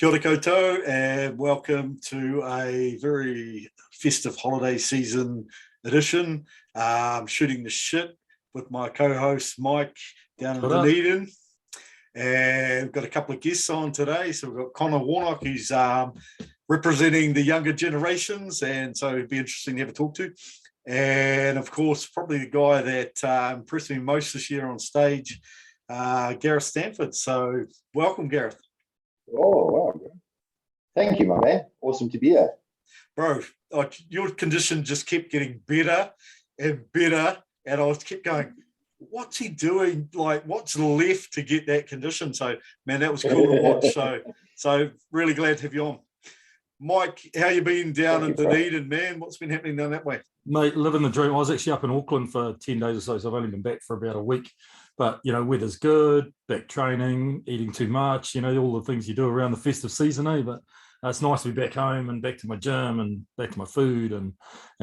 Kia ora koutou, and welcome to a very festive holiday season edition. Shooting the shit with my co-host Mike down in Dunedin. And we've got a couple of guests on today. So we've got Connor Warnock, who's representing the younger generations, and so it'd be interesting to have a talk to. And of course, probably the guy that impressed me most this year on stage, Gareth Stanford. So welcome, Gareth. Oh, wow. Thank you, my man. Awesome to be here. Bro, your condition just kept getting better and better. And I was kept going, what's he doing? Like, what's left to get that condition? So, man, that was cool to watch. So really glad to have you on. Mike, how you been down in Dunedin, man? What's been happening down that way? Mate, living the dream. I was actually up in Auckland for 10 days or so I've only been back for about a week. But, weather's good, back training, eating too much, all the things you do around the festive season, eh? But it's nice to be back home and back to my gym and back to my food and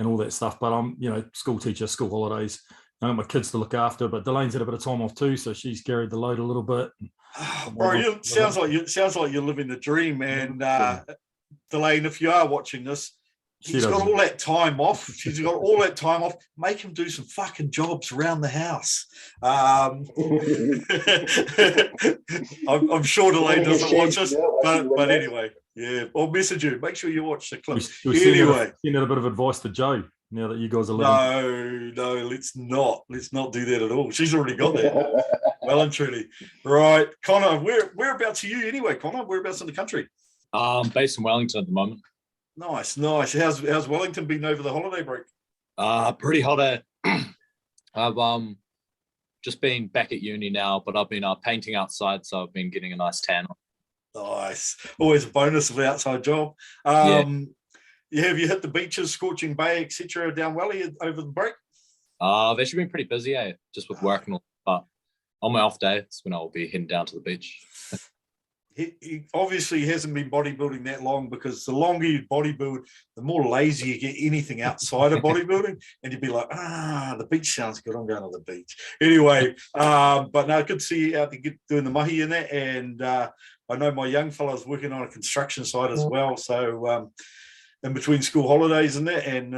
all that stuff. But I'm, school teacher, school holidays. I got my kids to look after, but Delaine's had a bit of time off too, so she's carried the load a little bit. Bro, sounds like you're living the dream, man. Delaine, if you are watching this, she's got all that time off. She's got all that time off. Make him do some fucking jobs around the house. I'm sure Delaine doesn't watch this, but anyway, yeah. I'll message you. Make sure you watch the clip. Anyway, send out a bit of advice to Joe now that you guys are living. No, let's not do that at all. She's already got that. Well and truly. Right, Connor, whereabouts are you anyway, Connor? Whereabouts in the country? Based in Wellington at the moment. Nice. How's Wellington been over the holiday break? Pretty hot. I've just been back at uni now, but I've been painting outside, so I've been getting a nice tan. Nice. Always a bonus of the outside job. Have you hit the beaches, Scorching Bay, etc. down Welly over the break? I've actually been pretty busy, just with work and all. But on my off day, it's when I'll be heading down to the beach. He obviously hasn't been bodybuilding that long, because the longer you bodybuild, the more lazy you get anything outside of bodybuilding, and you'd be like, the beach sounds good, I'm going to the beach. Anyway, but no, good to see you out there doing the mahi in that, and I know my young fella's working on a construction site as well, so in between school holidays and that, and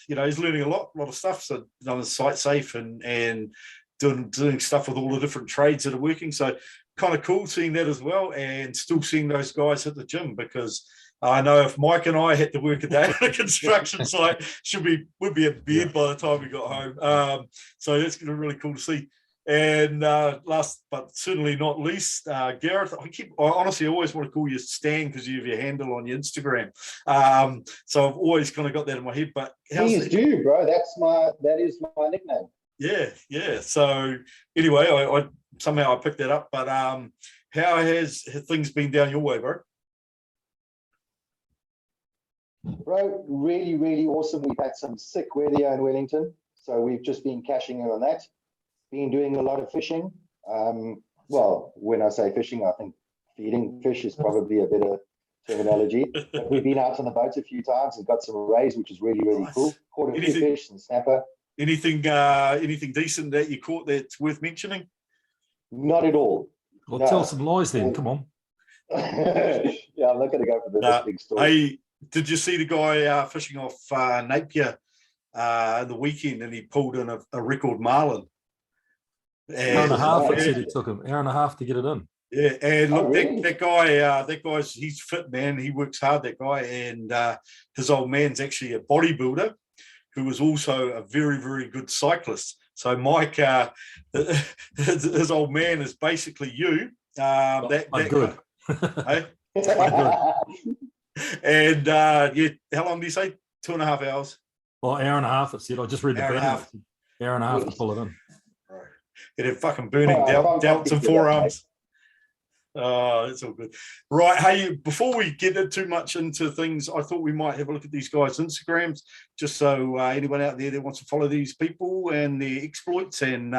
he's learning a lot of stuff, so done his site safe and doing stuff with all the different trades that are working, so kind of cool seeing that as well, and still seeing those guys at the gym, because I know if Mike and I had to work a day on a construction site, we'd be at bed by the time we got home. So that's going to be really cool to see. And last but certainly not least, Gareth, I honestly always want to call you Stan because you have your handle on your Instagram. So I've always kind of got that in my head. But please do, bro. That is my nickname. Yeah. So anyway, I somehow I picked that up. But how has things been down your way, bro? Bro, really, really awesome. We've had some sick weather here in Wellington, so we've just been cashing in on that. Been doing a lot of fishing. Well, when I say fishing, I think feeding fish is probably a better terminology. But we've been out on the boats a few times and got some rays, which is really, really cool. Caught a few fish and snapper. Anything decent that you caught that's worth mentioning? Not at all. Well, tell some lies then. Come on. Yeah, I'm not going to go for the big story. Hey, did you see the guy fishing off Napier the weekend, and he pulled in a record marlin? Hour and a half. It said it took him hour and a half to get it in. Yeah, and look, really? that guy's he's fit, man. He works hard, that guy, and his old man's actually a bodybuilder who was also a very, very good cyclist. So Mike, his old man is basically you. That good. Hey? And how long do you say? 2.5 hours. Well, hour and a half. It said. I just read the hour and a half to pull it in. Right. It had fucking burning delts and forearms. Oh, that's all good. Right. Hey, before we get too much into things, I thought we might have a look at these guys' Instagrams, just so anyone out there that wants to follow these people and their exploits, and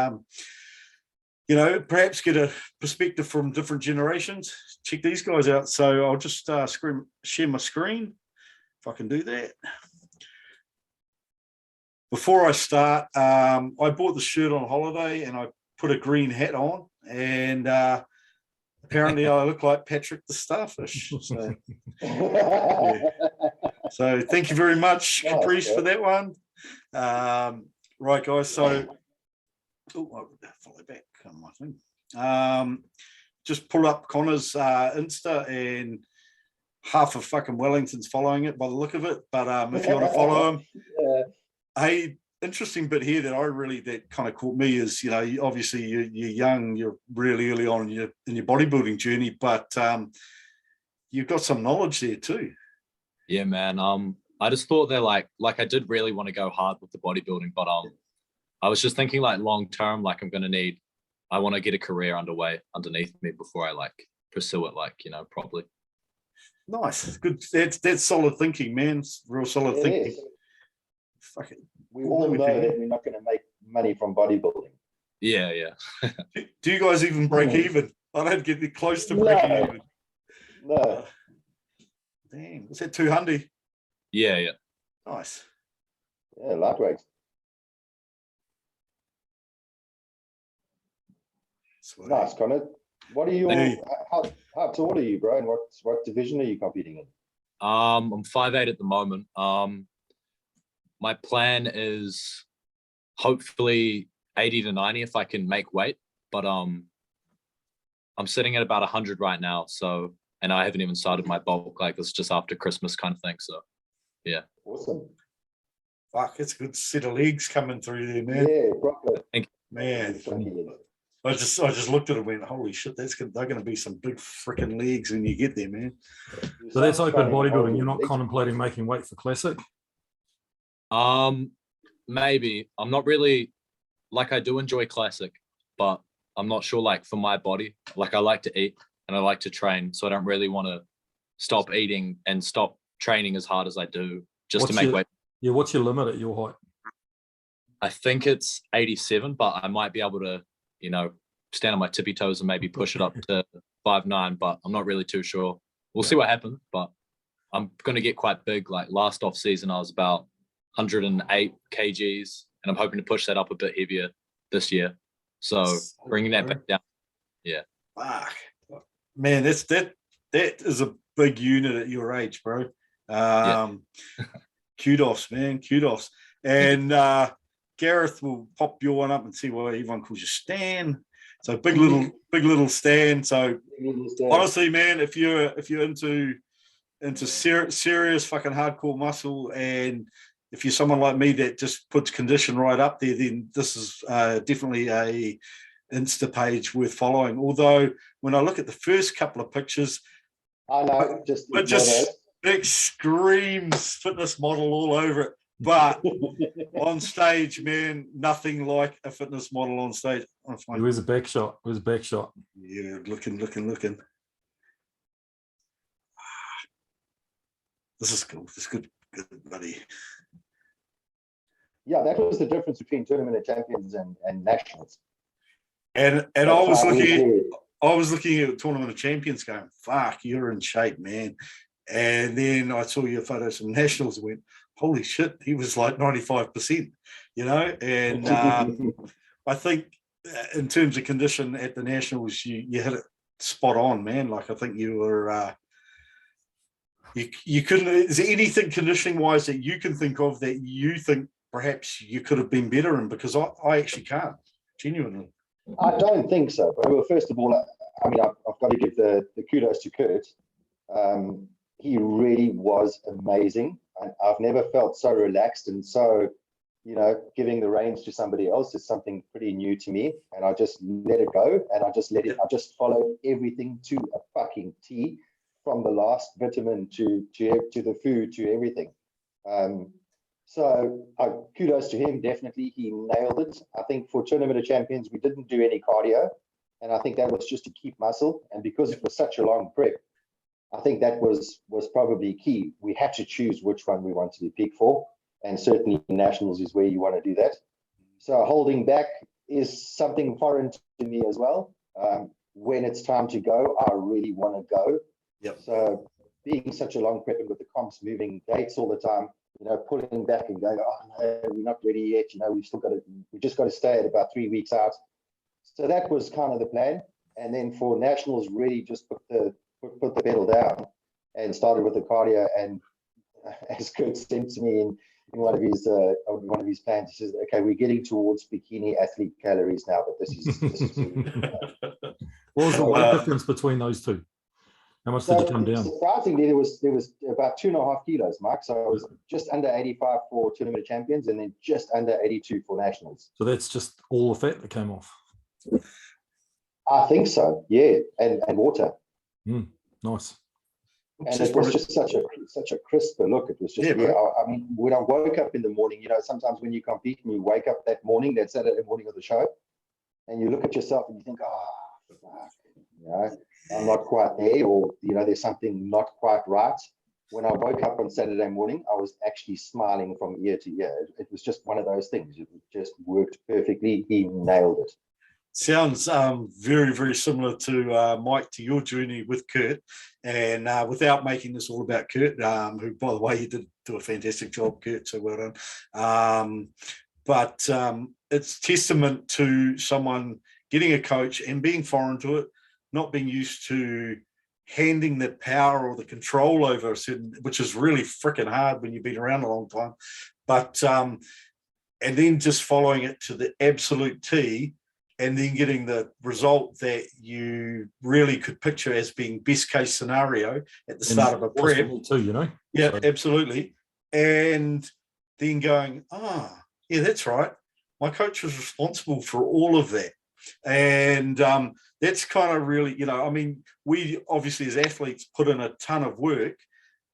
perhaps get a perspective from different generations. Check these guys out. So I'll just share my screen if I can do that. Before I start, I bought the shirt on holiday and I put a green hat on, and apparently I look like Patrick the Starfish. So, so thank you very much, Nice, Caprice, for bro. that one. Right, guys. So, I'll follow back on my thing. Just pull up Connor's Insta, and half of fucking Wellington's following it by the look of it. But if you want to follow him, Yeah. hey, interesting bit here that kind of caught me is, you know, obviously you're young, you're really early on in your bodybuilding journey, but you've got some knowledge there too. Yeah, man. I just thought they're like I did really want to go hard with the bodybuilding, but I was just thinking like long term, like I want to get a career underneath me before I like pursue it, like, you know, properly. Nice, good. That's solid thinking, man. It's real solid It thinking. is. Fuck it. We all know that we're not going to make money from bodybuilding. Yeah, yeah. Do you guys even break even? I don't get close to No. breaking even. No. Damn, is that 200? Yeah, yeah. Nice. Yeah, lightweight. Sweet. Nice, Connor. What are your Hey. how tall are you, bro? And what division are you competing in? I'm 5'8" at the moment. My plan is hopefully 80 to 90 if I can make weight, but I'm sitting at about 100 right now. So, and I haven't even started my bulk, like it's just after Christmas kind of thing. So, yeah. Awesome. Fuck, it's a good set of legs coming through there, man. Yeah, proper. Man, Chunky legs. I just looked at it and went, holy shit, they're going to be some big freaking legs when you get there, man. So that's Sounds open fun. bodybuilding. You're not Legs. contemplating making weight for classic. Maybe. I'm not really, like, I do enjoy classic, but I'm not sure, like, for my body. Like, I like to eat and I like to train, so I don't really want to stop eating and stop training as hard as I do just to make weight. Yeah, what's your limit at your height? I think it's 87, but I might be able to, you know, stand on my tippy toes and maybe push it up to 5'9", but I'm not really too sure. We'll see what happens, but I'm going to get quite big. Like last off season, I was about 108 kgs, and I'm hoping to push that up a bit heavier this year. So bringing that back down. Yeah. Fuck. Man, that is a big unit at your age, bro. Kudos, man. Kudos. And Gareth will pop your one up and see why everyone calls you Stan. So big little Stan. So honestly, man, if you're into serious fucking hardcore muscle, and if you're someone like me that just puts condition right up there, then this is definitely a Insta page worth following. Although when I look at the first couple of pictures, I know, it screams fitness model all over it. But on stage, man, nothing like a fitness model on stage. Where's the back shot? Where's the back shot? Yeah, looking. This is cool. This is good, buddy. Yeah, that was the difference between tournament of champions and nationals. And I was looking at Tournament of Champions going, fuck, you're in shape, man. And then I saw your photos from nationals and went, holy shit, he was like 95%, you know? And I think in terms of condition at the nationals, you hit it spot on, man. Like I think you were you couldn't, is there anything conditioning wise that you can think of that you think perhaps you could have been better in? Because I actually can't, genuinely. I don't think so. But well, first of all, I mean, I've got to give the kudos to Kurt. He really was amazing. I've never felt so relaxed and so, you know, giving the reins to somebody else is something pretty new to me. And I just let it go, and I just followed everything to a fucking T, from the last vitamin to the food to everything. So kudos to him. Definitely, he nailed it. I think for Tournament of Champions, we didn't do any cardio, and I think that was just to keep muscle. And because it was such a long prep, I think that was probably key. We had to choose which one we wanted to peak for, and certainly nationals is where you want to do that. So holding back is something foreign to me as well. When it's time to go, I really want to go. Yep. So being such a long prep and with the comps moving dates all the time, you know, pulling back and going, oh no, we're not ready yet. You know, we just got to stay at about 3 weeks out. So that was kind of the plan. And then for nationals, really just put the pedal down and started with the cardio. And as Kurt said to me in one of his plans, he says, "Okay, we're getting towards bikini athlete calories now, but this is." What was the So, weight difference between those two? How much did you come down? Surprisingly, there was about 2.5 kilos, Mark. So I was just under 85 for tournament champions, and then just under 82 for nationals. So that's just all the fat that came off. I think so, yeah, and water. Nice. And it was just such a crisper look. It was just, I mean, when I woke up in the morning, sometimes when you compete and you wake up that morning, that Saturday morning of the show, and you look at yourself and you think, fuck, I'm not quite there, or, there's something not quite right. When I woke up on Saturday morning, I was actually smiling from ear to ear. It was just one of those things. It just worked perfectly. He nailed it. Sounds very, very similar to Mike, to your journey with Kurt. And without making this all about Kurt, who, by the way, you did do a fantastic job, Kurt, so well done. But it's testament to someone getting a coach and being foreign to it, not being used to handing the power or the control over a certain, which is really freaking hard when you've been around a long time. But and then just following it to the absolute T, and then getting the result that you really could picture as being best case scenario at the start of a prep. Too, Yeah, so. Absolutely. And then going, yeah, that's right. My coach was responsible for all of that. And that's kind of really, I mean, we obviously as athletes put in a ton of work,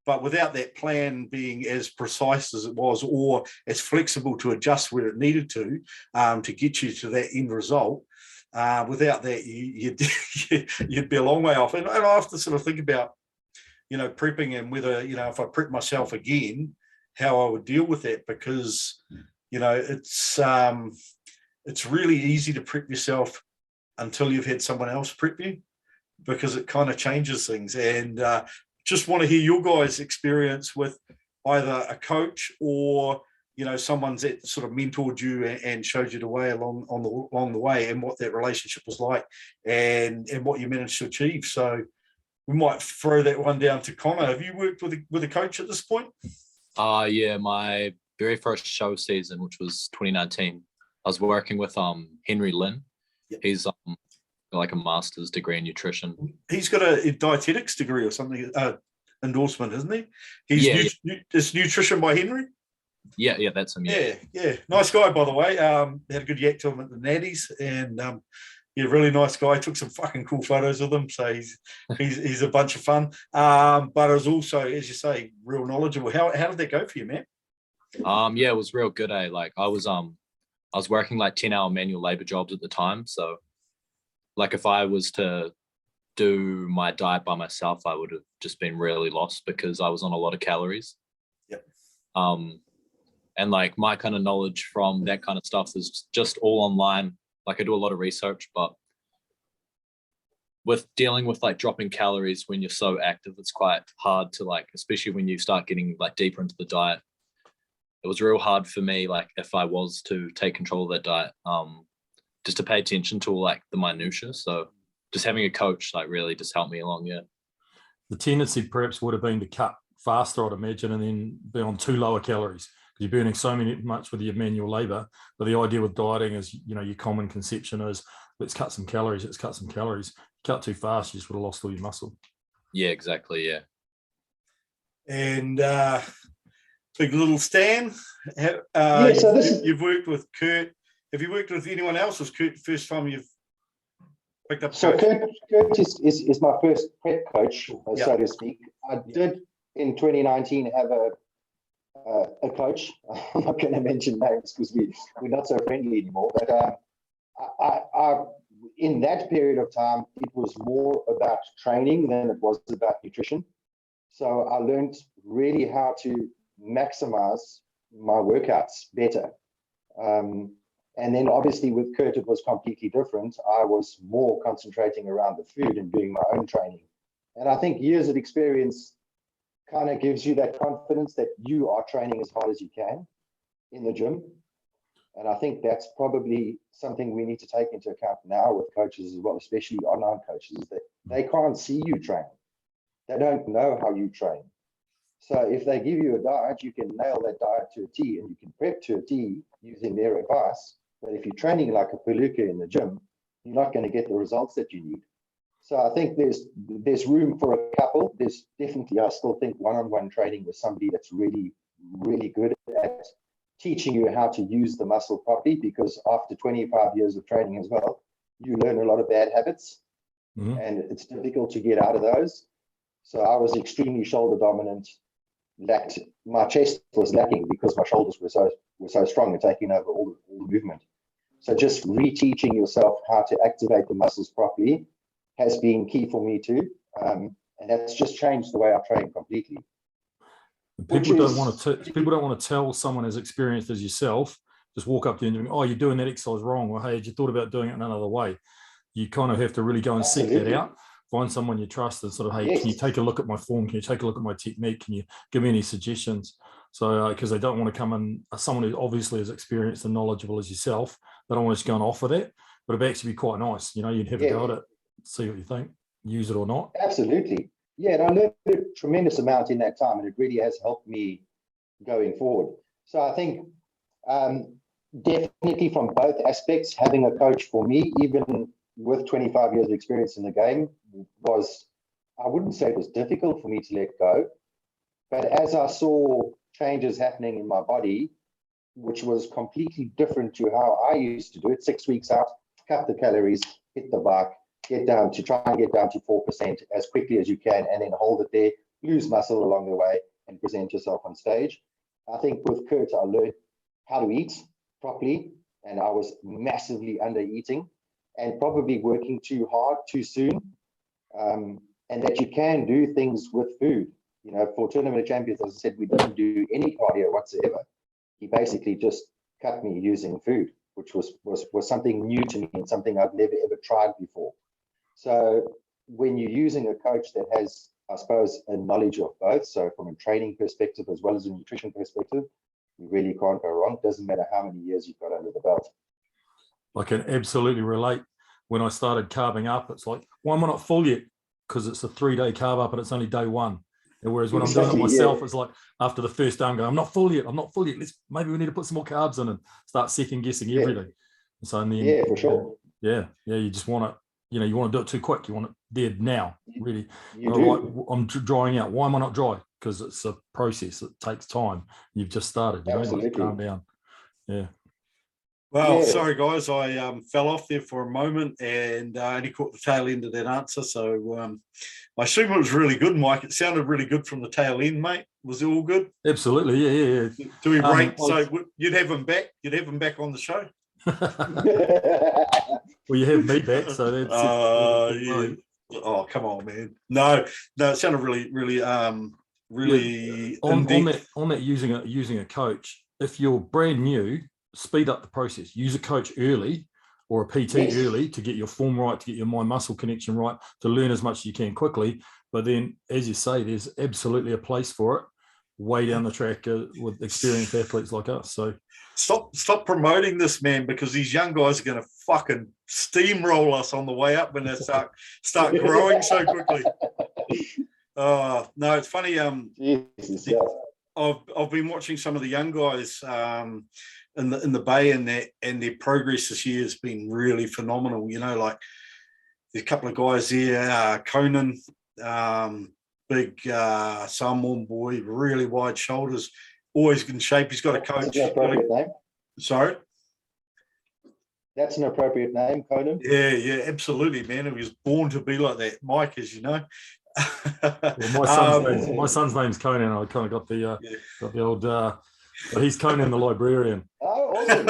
but without that plan being as precise as it was, or as flexible to adjust where it needed to get you to that end result, without that, you'd be a long way off. And I have to sort of think about, prepping, and whether, if I prep myself again, how I would deal with that, because, it's really easy to prep yourself until you've had someone else prep you, because it kind of changes things. And just want to hear your guys' experience with either a coach or, someone's that sort of mentored you and showed you the way along the way, and what that relationship was like, and what you managed to achieve. So we might throw that one down to Connor. Have you worked with a coach at this point? Yeah, my very first show season, which was 2019, I was working with Henry Lynn. Yep. He's got like a master's degree in nutrition. He's got a dietetics degree or something, endorsement, isn't he? It's nutrition by Henry. Yeah, that's him. Yeah. Nice guy, by the way. Had a good yak to him at the Natties, and really nice guy. Took some fucking cool photos with him, so he's a bunch of fun. But it was also, as you say, real knowledgeable. How did that go for you, man? Yeah, it was real good. Like I was working like 10-hour manual labor jobs at the time, so like if I was to do my diet by myself, I would have just been really lost, because I was on a lot of calories. Yep. And like my kind of knowledge from that kind of stuff is just all online. Like I do a lot of research, but with dealing with like dropping calories when you're so active, it's quite hard to, like, especially when you start getting like deeper into the diet. It was real hard for me, like if I was to take control of that diet, just to pay attention to like the minutiae. So just having a coach like really just helped me along. Yeah. The tendency perhaps would have been to cut faster, I'd imagine, and then be on too lower calories, because you're burning so much with your manual labor. But the idea with dieting is, your common conception is, let's cut some calories. Cut too fast, you just would have lost all your muscle. Yeah, exactly. Yeah. And big little Stan. You've worked with Kurt. Have you worked with anyone else? Was Kurt the first time you've picked up? So Kurt is my first prep coach, so to speak. I did in 2019 have a coach. I'm not going to mention names because we're not so friendly anymore. But I in that period of time, it was more about training than it was about nutrition. So I learned really how to maximize my workouts better. And then obviously with Kurt, it was completely different. I was more concentrating around the food and doing my own training. And I think years of experience kind of gives you that confidence that you are training as hard as you can in the gym. And I think that's probably something we need to take into account now with coaches as well, especially online coaches, is that they can't see you train. They don't know how you train. So if they give you a diet, you can nail that diet to a T and you can prep to a T using their advice. But if you're training like a palooka in the gym, you're not going to get the results that you need. So I think there's room for a couple. There's definitely, I still think, one-on-one training with somebody that's really, really good at teaching you how to use the muscle properly, because after 25 years of training as well, you learn a lot of bad habits and it's difficult to get out of those. So I was extremely shoulder dominant, my chest was lacking because my shoulders were so strong and taking over all the movement. So just reteaching yourself how to activate the muscles properly has been key for me too. And that's just changed the way I train completely. People don't want to tell someone as experienced as yourself, just walk up to you and oh, you're doing that exercise wrong, or hey, had you thought about doing it another way? You kind of have to really go and seek that out. Find someone you trust and sort of, hey, can you take a look at my form? Can you take a look at my technique? Can you give me any suggestions? So because they don't want to come in, someone who obviously is experienced and knowledgeable as yourself, they don't want to just go and offer that, but it'd actually be quite nice. You'd have a go at it, see what you think, use it or not. Absolutely. Yeah, and I learned a tremendous amount in that time, and it really has helped me going forward. So I think definitely from both aspects, having a coach for me, even with 25 years of experience in the game, was, I wouldn't say it was difficult for me to let go, but as I saw changes happening in my body, which was completely different to how I used to do it, 6 weeks out, cut the calories, hit the bike, try and get down to 4% as quickly as you can, and then hold it there, lose muscle along the way, and present yourself on stage. I think with Kurt, I learned how to eat properly, and I was massively under eating and probably working too hard too soon, and that you can do things with food. For Tournament of Champions, as I said, we didn't do any cardio whatsoever. He basically just cut me using food, which was something new to me and something I've never ever tried before. So when you're using a coach that has, I suppose, a knowledge of both, so from a training perspective as well as a nutrition perspective, you really can't go wrong. Doesn't matter how many years you've got under the belt. I can absolutely relate. When I started carving up, it's like, why am I not full yet? Because it's a 3-day carb up and it's only day one. And whereas when I'm doing it myself, it's like after the first day, I'm going, I'm not full yet. Maybe we need to put some more carbs in and start second guessing everything. And so in the end, for sure. You just want to, you want to do it too quick. You want it there now, really. I'm drying out. Why am I not dry? Because it's a process. It takes time. You've just started. Absolutely. Calm down. Yeah. Well, sorry guys, I fell off there for a moment and only caught the tail end of that answer. So I assume it was really good, Mike. It sounded really good from the tail end, mate. Was it all good? Absolutely, yeah. Do we rate? So you'd have him back? You'd have him back on the show? Well, you have me back, so that's yeah. Oh, come on, man. No, it sounded really, really, really on that using a coach. If you're brand new, speed up the process. Use a coach early or a PT early to get your form right, to get your mind muscle connection right, to learn as much as you can quickly. But then, as you say, there's absolutely a place for it way down the track with experienced athletes like us. So stop promoting this, man, because these young guys are going to fucking steamroll us on the way up when they start growing so quickly. No, it's funny. I've been watching some of the young guys in the Bay, and their progress this year has been really phenomenal. Like there's a couple of guys there, Conan, big Samoan boy, really wide shoulders, always in shape. He's got a coach. That's an appropriate name. Sorry? That's an appropriate name, Conan. Yeah, absolutely, man. He was born to be like that, Mike, as you know. Well, my son's name's Conan. I kind of got the old, but he's Conan the librarian. Oh, awesome.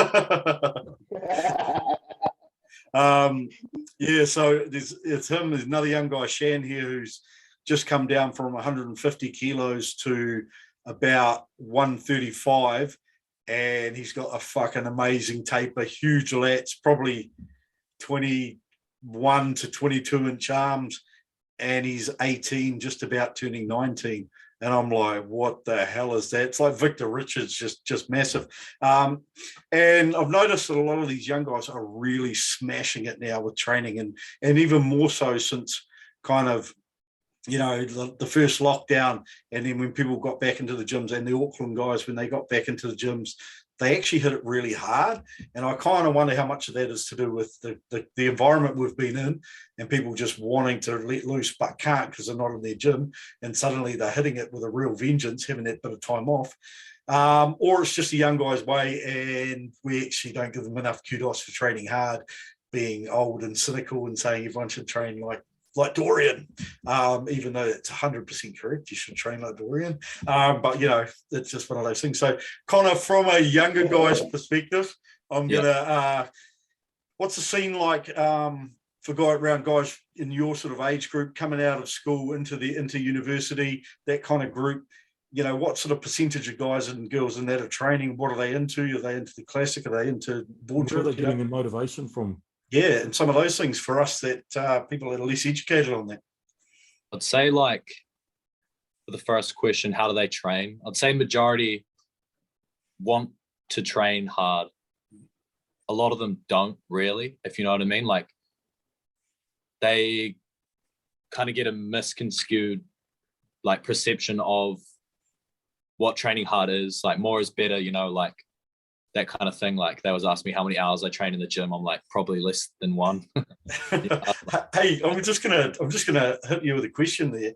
So it's him. There's another young guy, Shan, here, who's just come down from 150 kilos to about 135, and he's got a fucking amazing taper, huge lats, probably 21 to 22 inch arms, and he's 18, just about turning 19. And I'm like, what the hell is that? It's like Victor Richards, just massive. And I've noticed that a lot of these young guys are really smashing it now with training, and even more so since kind of, the first lockdown, and then when people got back into the gyms, and the Auckland guys, when they got back into the gyms, they actually hit it really hard. And I kind of wonder how much of that is to do with the environment we've been in, and people just wanting to let loose but can't because they're not in their gym, and suddenly they're hitting it with a real vengeance, having that bit of time off. Or it's just a young guy's way, and we actually don't give them enough kudos for training hard, being old and cynical and saying everyone should train like Dorian, even though it's 100% correct, you should train like Dorian. But it's just one of those things. So, Connor, from a younger guy's perspective, I'm gonna. What's the scene like for guys in your sort of age group coming out of school into university? That kind of group. What sort of percentage of guys and girls in that are training? What are they into? Are they into the classic? Are they into board Where are they trips? getting their motivation from? Yeah, and some of those things for us that people that are less educated on that. I'd say, like, for the first question, how do they train? I'd say majority want to train hard. A lot of them don't really, if you know what I mean. Like, they kind of get a misconstrued like perception of what training hard is. Like, more is better, like that kind of thing. Like, they always ask me how many hours I train in the gym. I'm like, probably less than one. Hey, I'm just gonna hit you with a question there.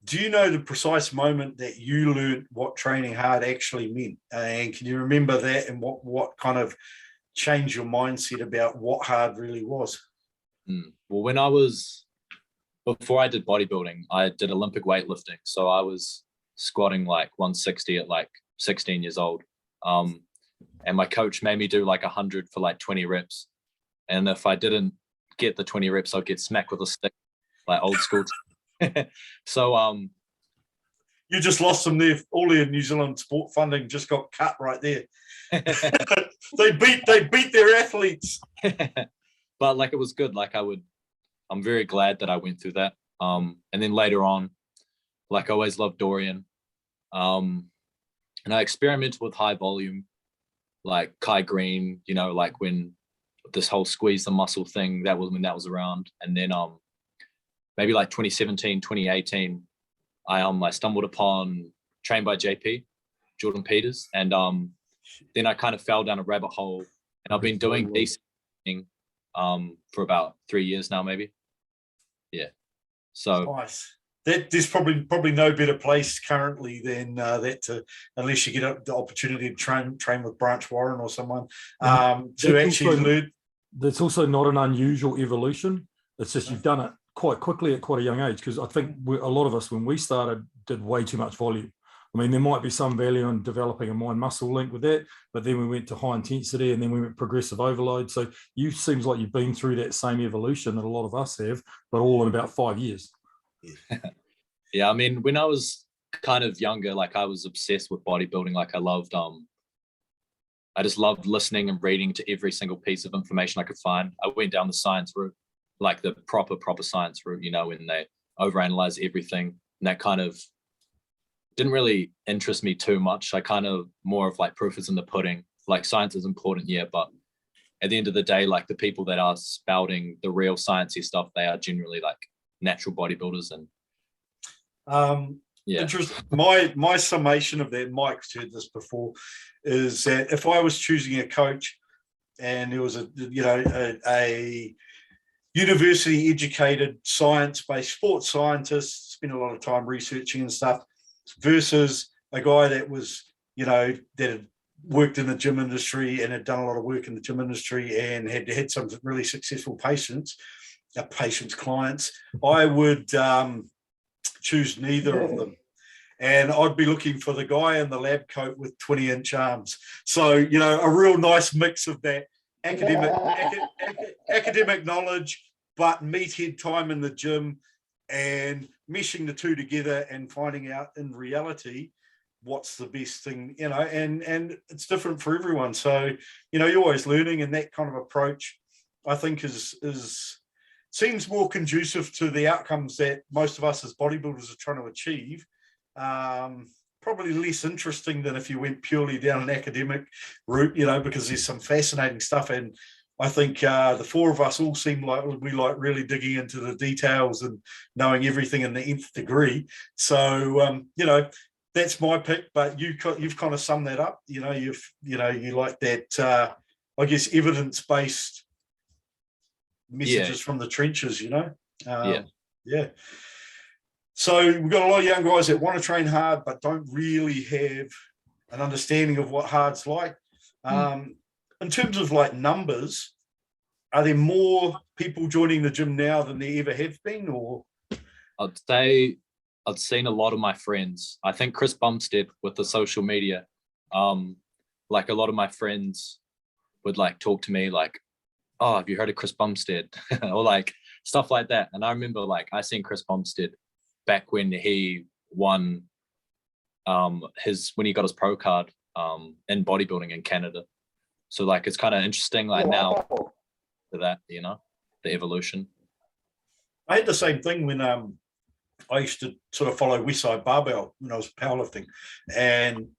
Do you know the precise moment that you learned what training hard actually meant? And can you remember that, and what kind of changed your mindset about what hard really was? Well, before I did bodybuilding, I did Olympic weightlifting. So I was squatting like 160 at like 16 years old. And my coach made me do like 100 for like 20 reps. And if I didn't get the 20 reps, I'd get smacked with a stick, like old school. So you just lost them there. All their New Zealand sport funding just got cut right there. they beat their athletes. But like, it was good. Like, I'm very glad that I went through that. And then later on, like, I always loved Dorian. And I experimented with high volume, like Kai Green, like when this whole squeeze the muscle thing, that was when that was around. And then maybe like 2017, 2018, I stumbled upon Trained by JP, Jordan Peters. And then I kind of fell down a rabbit hole, and I've been doing decent thing for about 3 years now, maybe. Yeah. So nice. There's probably no better place currently than that, unless you get the opportunity to train with Branch Warren or someone to actually learn. That's also not an unusual evolution. It's just you've done it quite quickly at quite a young age, because I think a lot of us, when we started, did way too much volume. I mean, there might be some value in developing a mind-muscle link with that, but then we went to high intensity, and then we went progressive overload. So seems like you've been through that same evolution that a lot of us have, but all in about 5 years. Yeah, I mean, when I was kind of younger, like, I was obsessed with bodybuilding. Like, I just loved listening and reading to every single piece of information I could find. I went down the science route, like the proper science route, when they overanalyze everything. And that kind of didn't really interest me too much. I kind of more of like proof is in the pudding. Like, science is important, yeah, but at the end of the day, like, the people that are spouting the real sciencey stuff, they are generally like natural bodybuilders. And my summation of that, Mike's heard this before, is that if I was choosing a coach and there was a university educated science-based sports scientist, spent a lot of time researching and stuff, versus a guy that was that had worked in the gym industry and had done a lot of work in the gym industry and had some really successful clients, I would choose neither of them. And I'd be looking for the guy in the lab coat with 20-inch arms. So, a real nice mix of that academic knowledge, but meathead time in the gym, and meshing the two together and finding out in reality what's the best thing, and it's different for everyone. So, you're always learning, and that kind of approach, I think, is seems more conducive to the outcomes that most of us as bodybuilders are trying to achieve. Probably less interesting than if you went purely down an academic route, you know, because there's some fascinating stuff. And I think the four of us all seem like we like really digging into the details and knowing everything in the nth degree. So, you know, that's my pick, but you've kind of summed that up. You know, you like that, I guess, evidence-based messages from the trenches, you know? Yeah. So we've got a lot of young guys that want to train hard, but don't really have an understanding of what hard's like. In terms of like numbers, are there more people joining the gym now than there ever have been, or? I'd say I've seen a lot of my friends. I think Chris Bumstead with the social media, like a lot of my friends would like talk to me like, oh, have you heard of Chris Bumstead? Or like stuff like that. And I remember like I seen Chris Bumstead back when he won when he got his pro card in bodybuilding in Canada. So like it's kind of interesting like now to that, you know, the evolution. I had the same thing when I used to sort of follow Westside Barbell when I was powerlifting, and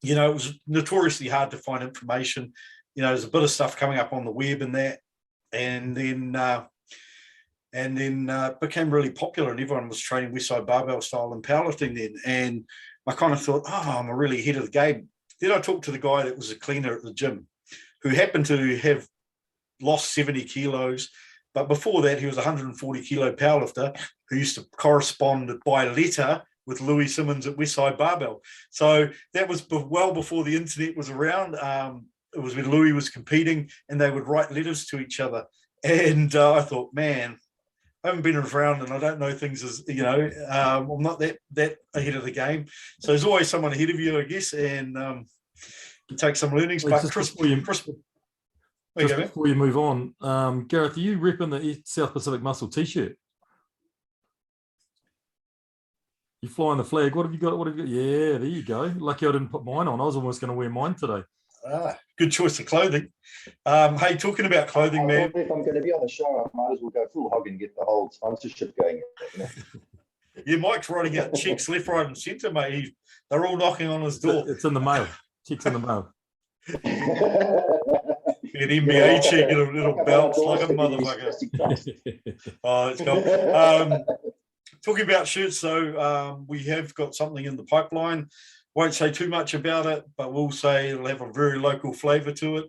you know, it was notoriously hard to find information. You know, there's a bit of stuff coming up on the web and that, and then it became really popular, and everyone was training Westside Barbell style and powerlifting then. And I kind of thought, oh, I'm really ahead of the game. Then I talked to the guy that was a cleaner at the gym, who happened to have lost 70 kilos. But before that, he was a 140 kilo powerlifter who used to correspond by letter with Louis Simmons at Westside Barbell. So that was well before the internet was around. It was when Louis was competing, and they would write letters to each other. And I thought, man, I haven't been around and I don't know things as, you know, I'm not that ahead of the game. So there's always someone ahead of you, I guess, and you take some learnings. Well, but before you move on, Gareth, are you repping the South Pacific Muscle t-shirt? You flying the flag? What have you got? Yeah, there you go. Lucky I didn't put mine on. I was almost going to wear mine today. Good choice of clothing. Hey, talking about clothing, man. If I'm going to be on the show, I might as well go full hog and get the whole sponsorship going. You know? Yeah, Mike's writing out checks left, right, and centre, mate. They're all knocking on his door. It's in the mail. Checks in the mail. An NBA check and a little bounce like a motherfucker. Oh, let's go. Talking about shirts, though, we have got something in the pipeline. Won't say too much about it, but we'll say it'll have a very local flavour to it.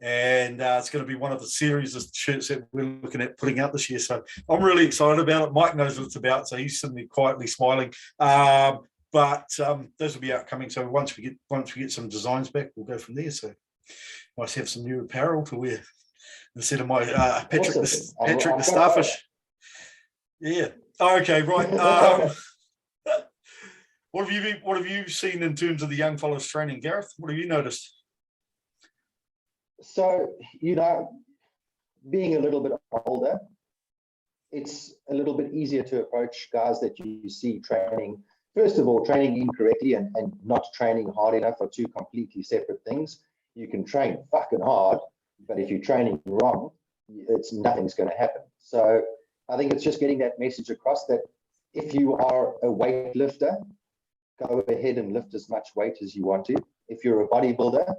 And it's going to be one of the series of shirts that we're looking at putting out this year. So I'm really excited about it. Mike knows what it's about, so he's sitting there quietly smiling. But those will be outcoming. So once we get some designs back, we'll go from there. So might have some new apparel to wear instead of my Patrick the Starfish. Yeah. Okay. Right. What have you seen in terms of the young fellows training, Gareth? What have you noticed? So, you know, being a little bit older, it's a little bit easier to approach guys that you see training. First of all, training incorrectly and not training hard enough are two completely separate things. You can train fucking hard, but if you're training wrong, nothing's going to happen. So I think it's just getting that message across that if you are a weightlifter, go ahead and lift as much weight as you want to. If you're a bodybuilder,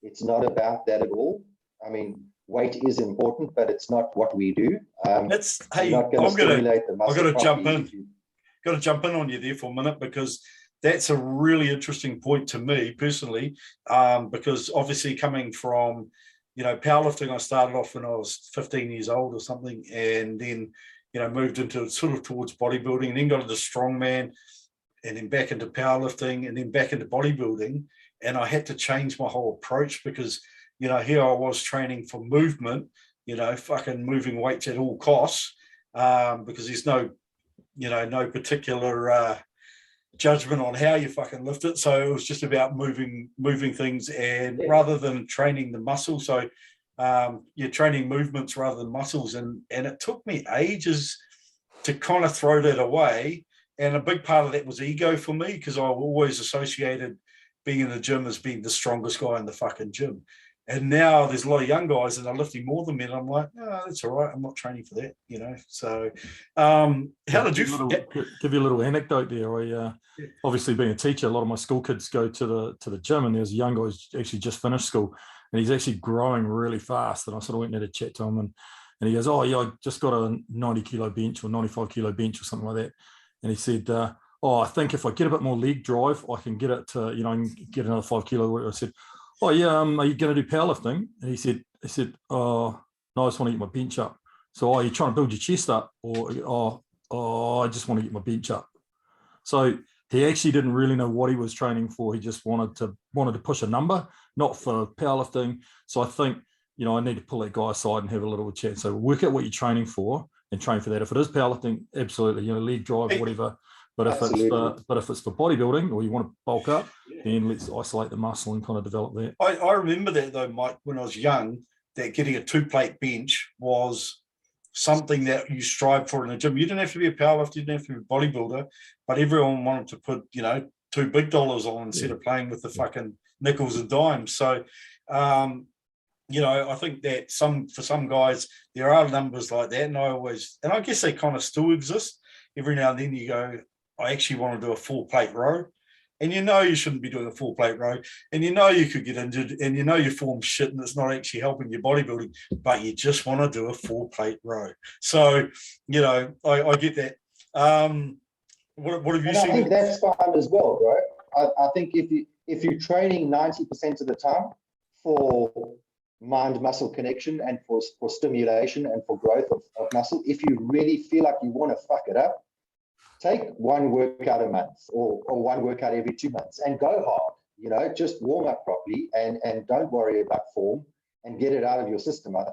it's not about that at all. I mean, weight is important, but it's not what we do. I've got to jump in. Got to jump in on you there for a minute, because that's a really interesting point to me personally. Because obviously coming from, you know, powerlifting, I started off when I was 15 years old or something, and then, you know, moved into sort of towards bodybuilding, and then got into strongman, and then back into powerlifting, and then back into bodybuilding. And I had to change my whole approach because, you know, here I was training for movement, you know, fucking moving weights at all costs, because there's no particular judgment on how you fucking lift it. So it was just about moving things, and rather than training the muscle. So you're training movements rather than muscles. And it took me ages to kind of throw that away. And a big part of that was ego for me, because I always associated being in the gym as being the strongest guy in the fucking gym. And now there's a lot of young guys that are lifting more than me, and I'm like, no, that's all right. I'm not training for that, you know. So, how did you? Give you a little anecdote there? Obviously being a teacher, a lot of my school kids go to the gym, and there's a young guy who's actually just finished school, and he's actually growing really fast. And I sort of went and had a chat to him, and he goes, "Oh yeah, I just got a 90 kilo bench or 95 kilo bench or something like that." And he said, "Oh, I think if I get a bit more leg drive, I can get it to, I can get another 5 kilo." I said, "Oh yeah, are you going to do powerlifting?" And he said, "Oh no, I just want to get my bench up." So, are you trying to build your chest up, or I just want to get my bench up? So he actually didn't really know what he was training for. He just wanted to push a number, not for powerlifting. So I think, I need to pull that guy aside and have a little chat. So work out what you're training for and train for that. If it is powerlifting, absolutely, leg drive, whatever. But if it's for bodybuilding or you want to bulk up, then let's isolate the muscle and kind of develop that. I remember that though, Mike, when I was young, that getting a 2-plate bench was something that you strive for in the gym. You didn't have to be a powerlifter, you didn't have to be a bodybuilder, but everyone wanted to put, $2 big on instead of playing with the fucking nickels and dimes. So, I think that for some guys, there are numbers like that. And I guess they kind of still exist. Every now and then you go, I actually want to do a 4-plate row. And you shouldn't be doing a 4-plate row. And you could get injured and your form's shit and it's not actually helping your bodybuilding, but you just want to do a 4-plate row. So, I get that. What have you seen? I think that's fine as well, bro. I think if you're training 90% of the time for mind-muscle connection and for stimulation and for growth of muscle, if you really feel like you want to fuck it up, take one workout a month or one workout every 2 months and go hard, just warm up properly and don't worry about form and get it out of your system. I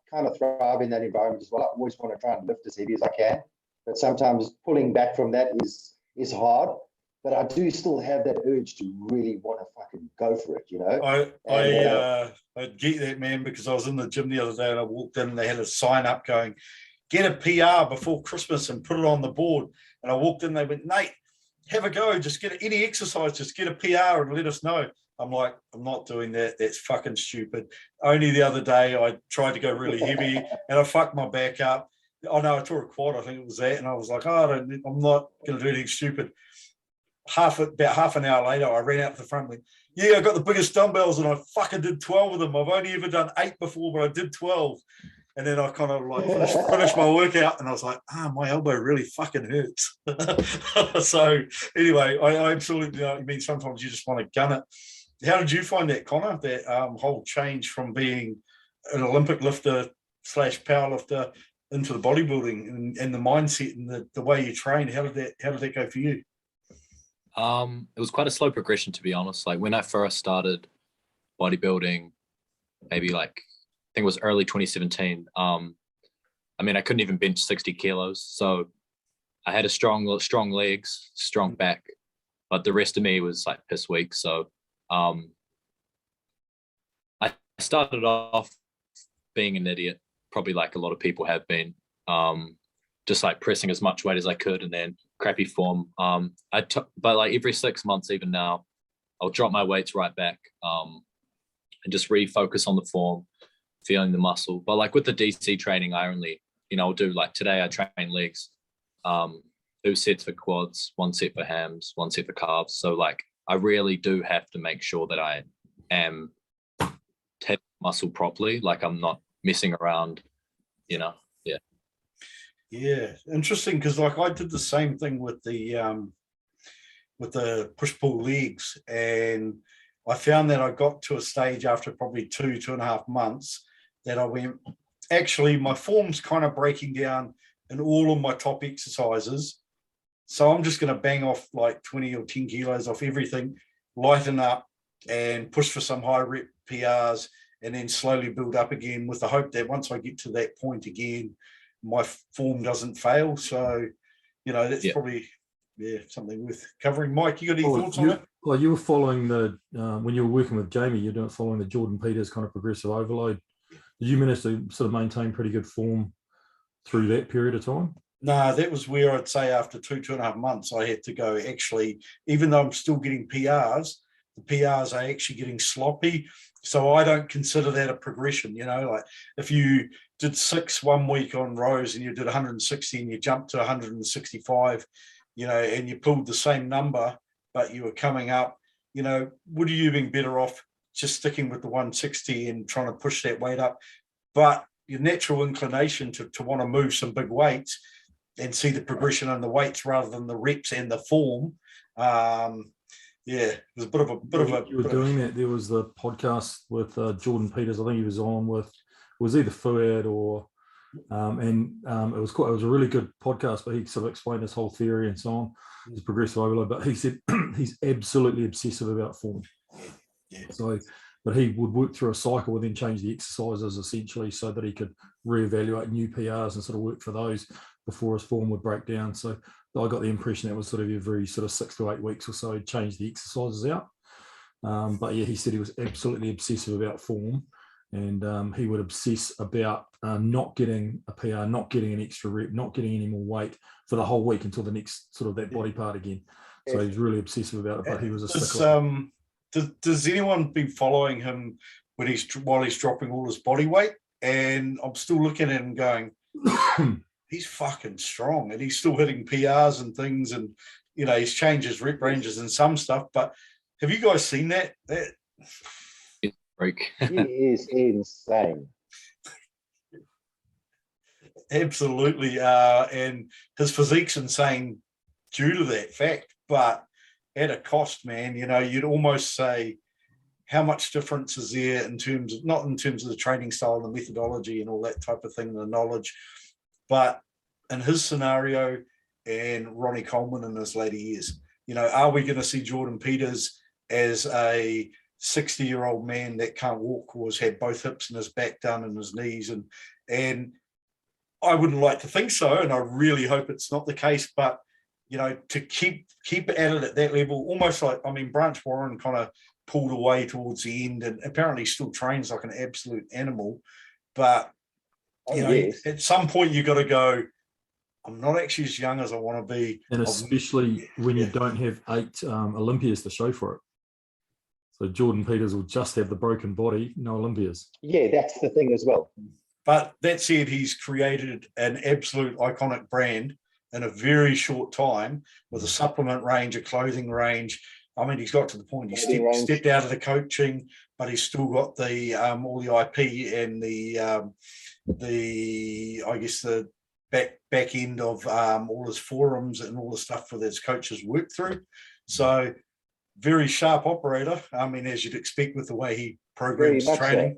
kind of thrive in that environment as well. I always want to try and lift as heavy as I can, but sometimes pulling back from that is hard. But I do still have that urge to really want to fucking go for it, I get that, man, because I was in the gym the other day and I walked in and they had a sign up going, get a PR before Christmas and put it on the board. And I walked in, they went, Nate, have a go, just get any exercise, just get a PR and let us know. I'm like, I'm not doing that. That's fucking stupid. Only the other day I tried to go really heavy and I fucked my back up. Oh no, I tore a quad, I think it was that. And I was like, I'm not going to do anything stupid. About half an hour later, I ran out to the front and went, yeah, I got the biggest dumbbells and I fucking did 12 of them. I've only ever done 8 before, but I did 12. And then I kind of like finished my workout and I was like, my elbow really fucking hurts. So anyway, I absolutely know what you mean. Sometimes you just want to gun it. How did you find that, Connor, that whole change from being an Olympic lifter / powerlifter into the bodybuilding and the mindset and the way you train? How did that go for you? It was quite a slow progression, to be honest. Like when I first started bodybuilding, maybe I think it was early 2017. I couldn't even bench 60 kilos. So I had a strong legs, strong back, but the rest of me was piss weak. So I started off being an idiot, probably like a lot of people have been, just pressing as much weight as I could and then crappy form. But every 6 months, even now, I'll drop my weights right back and just refocus on the form, feeling the muscle. But with the DC training, I only, I'll do today I train legs, 2 sets for quads, 1 set for hams, 1 set for calves. So I really do have to make sure that I am taking muscle properly. I'm not messing around, Yeah. Yeah, interesting, because I did the same thing with the push-pull legs, and I found that I got to a stage after probably 2.5 months that I went, actually, my form's kind of breaking down in all of my top exercises, so I'm just going to bang off 20 or 10 kilos off everything, lighten up, and push for some high rep PRs, and then slowly build up again with the hope that once I get to that point again, my form doesn't fail. So, that's probably something worth covering. Mike, you got any thoughts on it? Well, you were following when you were working with Jamie, you're following the Jordan Peters kind of progressive overload. Did you manage to sort of maintain pretty good form through that period of time? No, that was where I'd say after 2.5 months, I had to go, actually, even though I'm still getting PRs, the PRs are actually getting sloppy. So I don't consider that a progression. Like if you did 6 1 week on rows and you did 160 and you jumped to 165, and you pulled the same number, but you were coming up, would you have been better off just sticking with the 160 and trying to push that weight up? But your natural inclination to want to move some big weights and see the progression in the weights rather than the reps and the form. It was a bit of a. You were doing that. There was the podcast with Jordan Peters. I think he was on with. It was either Fuad or, it was a really good podcast. But he sort of explained his whole theory and so on. His progressive overload. But he said he's absolutely obsessive about form. Yeah. So, but he would work through a cycle and then change the exercises essentially so that he could reevaluate new PRs and sort of work for those before his form would break down. So I got the impression that was sort of every sort of 6 to 8 weeks or so, he'd change the exercises out. But yeah, he said he was absolutely obsessive about form, and he would obsess about not getting a PR, not getting an extra rep, not getting any more weight for the whole week until the next sort of that body part again. So he was really obsessive about it, but he was a stickler. Does anyone been following him while he's dropping all his body weight? And I'm still looking at him going, he's fucking strong, and he's still hitting PRs and things, and he's changed his rep ranges and some stuff. But have you guys seen that? Break. He is insane. Absolutely, and his physique's insane due to that fact, but at a cost, man. You'd almost say, how much difference is there not in terms of the training style and the methodology and all that type of thing, the knowledge, but in his scenario and Ronnie Coleman in his later years, are we going to see Jordan Peters as a 60-year-old man that can't walk or has had both hips and his back done and his knees? And I wouldn't like to think so, and I really hope it's not the case, but to keep at it at that level, almost like, Branch Warren kind of pulled away towards the end and apparently still trains like an absolute animal. But, Yes. at some point you got to go, I'm not actually as young as I want to be. And especially when you don't have 8 Olympias to show for it. So Jordan Peters will just have the broken body, no Olympias. Yeah, that's the thing as well. But that said, he's created an absolute iconic brand in a very short time with a supplement range, a clothing range. He's got to the point he stepped out of the coaching, but he's still got the all the IP and the back end of all his forums and all the stuff that his coaches work through. So very sharp operator. As you'd expect with the way he programs training.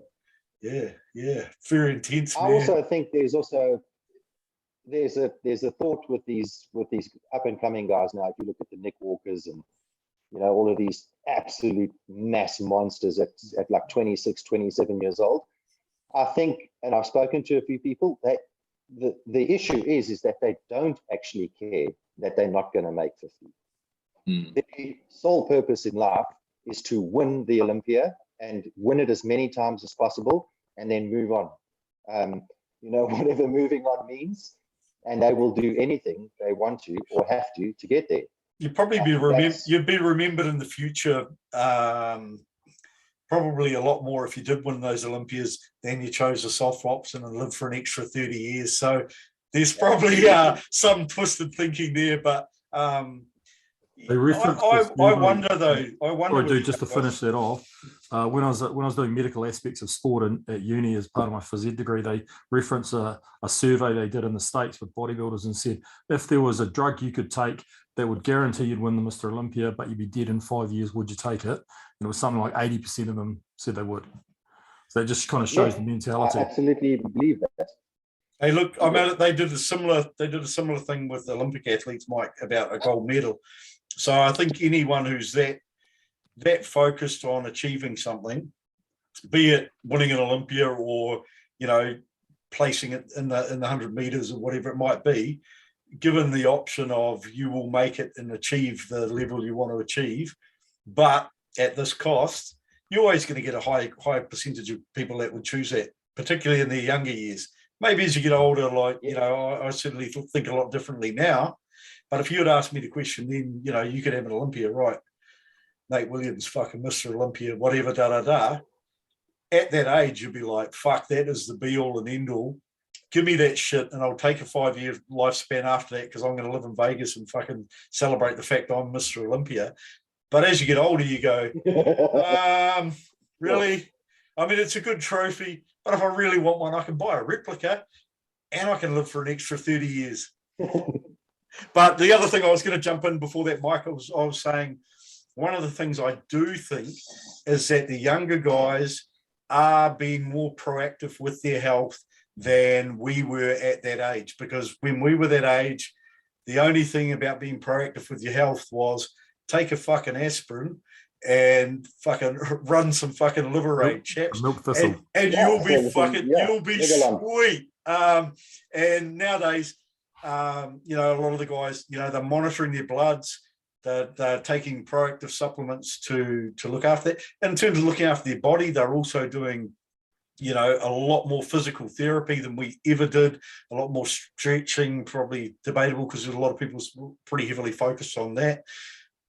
So. Yeah, very intense. I also think there's a thought with these up and coming guys now. If you look at the Nick Walkers and all of these absolute mass monsters at like 26, 27 years old, I think, and I've spoken to a few people, that the issue is that they don't actually care that they're not going to make 50. The sole purpose in life is to win the Olympia and win it as many times as possible, and then move on. Whatever moving on means, and they will do anything they want to or have to get there. You'd probably you'd be remembered in the future, probably a lot more if you did win those Olympias than you chose a soft option and lived for an extra 30 years. So there's probably some twisted thinking there, but They reference I wonder though. Sorry, dude, just to finish that off, when I was doing medical aspects of sport at uni as part of my phys ed degree, they reference a survey they did in the States with bodybuilders and said, if there was a drug you could take that would guarantee you'd win the Mr. Olympia, but you'd be dead in 5 years, would you take it? And it was something like 80% of them said they would. So that just kind of shows the mentality. I absolutely believe that. Hey, look, they did a similar thing with Olympic athletes, Mike, about a gold medal. So I think anyone who's that focused on achieving something, be it winning an Olympia or placing it in the 100 meters or whatever it might be, given the option of you will make it and achieve the level you want to achieve, but at this cost, you're always going to get a high percentage of people that would choose that, particularly in their younger years. Maybe as you get older, I certainly think a lot differently now. But if you had asked me the question then, you could have an Olympia, right? Nate Williams, fucking Mr. Olympia, whatever, da da da. At that age, you'd be like, fuck, that is the be all and end all. Give me that shit, and I'll take a 5-year lifespan after that because I'm going to live in Vegas and fucking celebrate the fact I'm Mr. Olympia. But as you get older, you go, really? I mean, it's a good trophy, but if I really want one, I can buy a replica and I can live for an extra 30 years. But the other thing I was going to jump in before that, Mike, I was saying, one of the things I do think is that the younger guys are being more proactive with their health than we were at that age. Because when we were that age, the only thing about being proactive with your health was take a fucking aspirin and fucking run some fucking liver aid, chaps, Milk thistle. and Yeah, you'll be fucking, you'll be Legal sweet. And nowadays, you know, a lot of the guys, you know, they're monitoring their bloods. They're taking proactive supplements to look after that. And in terms of looking after their body, they're also doing, you know, a lot more physical therapy than we ever did, a lot more stretching, probably debatable because there's a lot of people pretty heavily focused on that.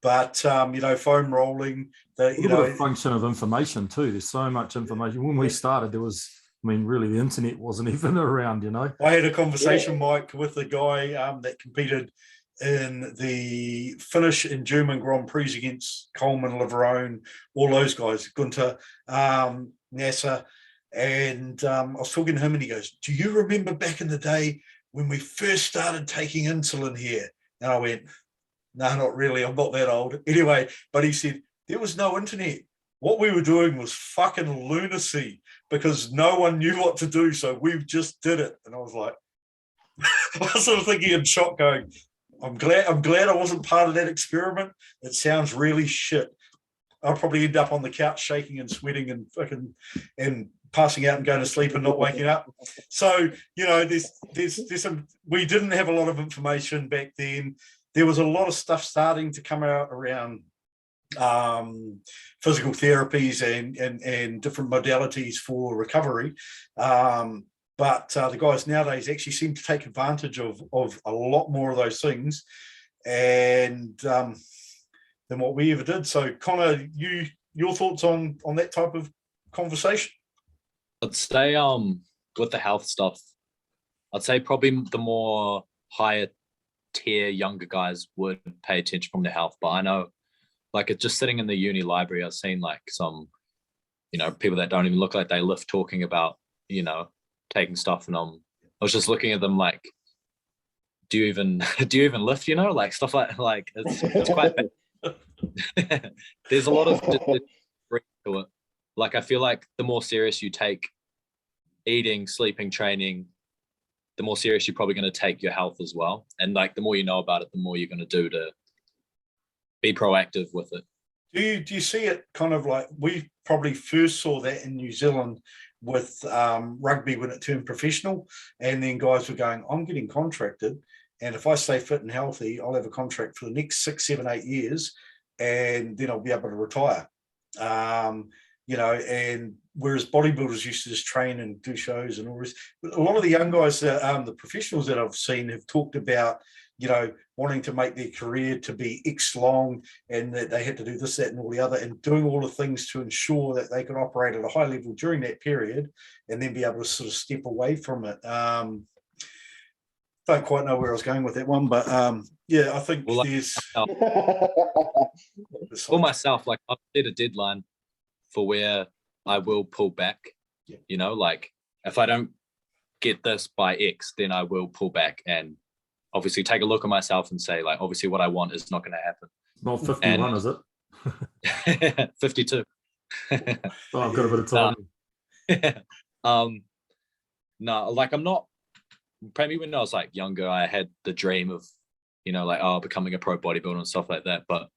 But, you know, foam rolling, you know. A function of information too. There's so much information. When we started, there was, I mean, really the internet wasn't even around, you know. I had a conversation, Mike, with a guy that competed in the Finnish and German Grand Prix against Coleman, Leverone, all those guys, Gunter, NASA. And I was talking to him and he goes, do you remember back in the day when we first started taking insulin here? And I went, no, not really. I'm not that old. Anyway, but he said, there was no internet. What we were doing was fucking lunacy because no one knew what to do. So we just did it. And I was like, I was sort of thinking in shock going, I'm glad I wasn't part of that experiment. It sounds really shit. I'll probably end up on the couch shaking and sweating and fucking and passing out and going to sleep and not waking up. So, you know, there's some, we didn't have a lot of information back then. There was a lot of stuff starting to come out around physical therapies and different modalities for recovery. But the guys nowadays actually seem to take advantage of a lot more of those things and than what we ever did. So, Connor, your thoughts on that type of conversation? I'd say with the health stuff, I'd say probably the more higher tier younger guys would pay attention from their health. But I know, like, it's just sitting in the uni library, I've seen like some, you know, people that don't even look like they lift talking about, you know, taking stuff, and I was just looking at them like, do you even lift, you know, like stuff like it's quite bad. There's a lot of to it. Like, I feel like the more serious you take eating, sleeping, training, the more serious you're probably going to take your health as well. And like, the more you know about it, the more you're going to do to be proactive with it. Do you see it kind of like we probably first saw that in New Zealand with rugby when it turned professional, and then guys were going, I'm getting contracted, and if I stay fit and healthy, I'll have a contract for the next 6, 7, 8 years, and then I'll be able to retire. You know, and whereas bodybuilders used to just train and do shows and all this, a lot of the young guys, the professionals that I've seen have talked about, you know, wanting to make their career to be X long and that they had to do this, that, and all the other, and doing all the things to ensure that they could operate at a high level during that period and then be able to sort of step away from it. Don't quite know where I was going with that one, but yeah, I think there's... For myself, like, I've set a deadline for where I will pull back, you know, like if I don't get this by X, then I will pull back and obviously take a look at myself and say, like, obviously what I want is not going to happen. Not 51, is it? 52. Oh, I've got a bit of time. No, like, I'm not, maybe when I was like younger, I had the dream of, you know, like, oh, becoming a pro bodybuilder and stuff like that. But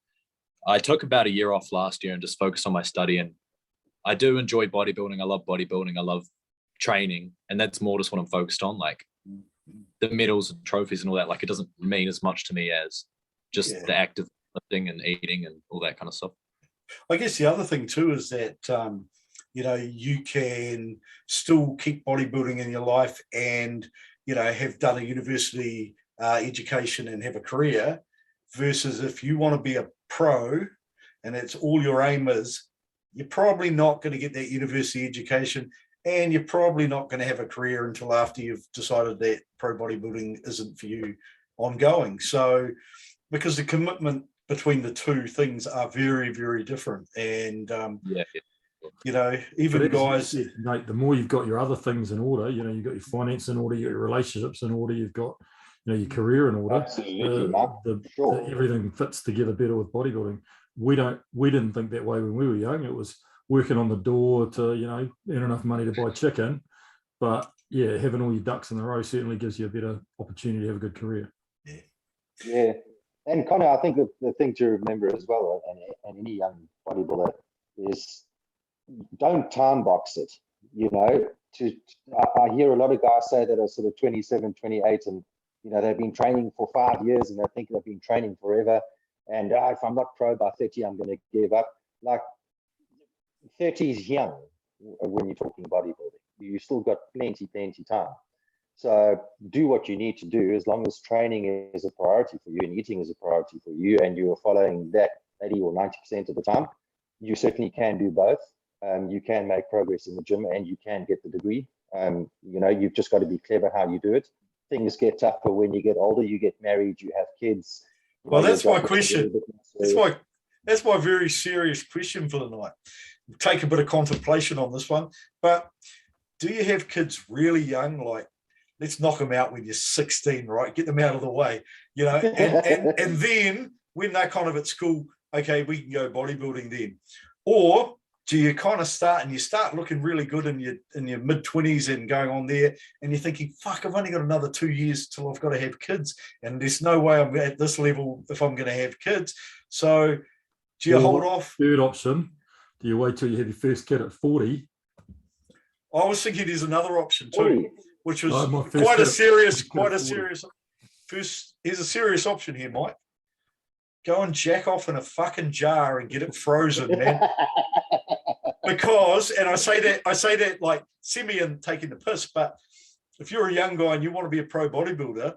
I took about a year off last year and just focused on my study. And I do enjoy bodybuilding. I love bodybuilding. I love training. And that's more just what I'm focused on. Like, the medals and trophies and all that, like, it doesn't mean as much to me as just the act of lifting and eating and all that kind of stuff. I guess the other thing too is that, you know, you can still keep bodybuilding in your life and, you know, have done a university education and have a career versus if you want to be a pro and that's all your aim is, you're probably not going to get that university education, and you're probably not going to have a career until after you've decided that pro bodybuilding isn't for you ongoing. So, because the commitment between the two things are very, very different. And, you know, even But as you guys, said, Nate, the more you've got your other things in order, you know, you've got your finance in order, you've got your relationships in order, you've got, you know, your career in order. Absolutely, Mark. Sure. Everything fits together better with bodybuilding. We didn't think that way when we were young. It was working on the door to, you know, earn enough money to buy chicken. But yeah, having all your ducks in a row certainly gives you a better opportunity to have a good career. Yeah. And Connor, I think the thing to remember as well, and any young bodybuilder, is don't time box it. You know, I hear a lot of guys say that are sort of 27, 28, and you know they've been training for 5 years and they think they've been training forever. And if I'm not pro by 30, I'm going to give up. Like 30 is young when you're talking bodybuilding. You still got plenty time. So do what you need to do, as long as training is a priority for you and eating is a priority for you, and you're following that 80 or 90% of the time. You certainly can do both. You can make progress in the gym and you can get the degree. You know, you've just got to be clever how you do it. Things get tougher when you get older. You get married, you have kids. Well, that's my question. That's my very serious question for the night. Take a bit of contemplation on this one. But do you have kids really young? Like, let's knock them out when you're 16, right? Get them out of the way, you know. And then when they're kind of at school, okay, we can go bodybuilding then. Or do you kind of start looking really good in your mid-20s and going on there, and you're thinking, fuck, I've only got another 2 years till I've got to have kids, and there's no way I'm at this level if I'm going to have kids. So do you hold off? Third option, do you wait till you have your first kid at 40? I was thinking there's another option too, which was here's quite a serious option here, Mike. Go and jack off in a fucking jar and get it frozen, man. Because, and I say that like semi taking the piss, but if you're a young guy and you want to be a pro bodybuilder,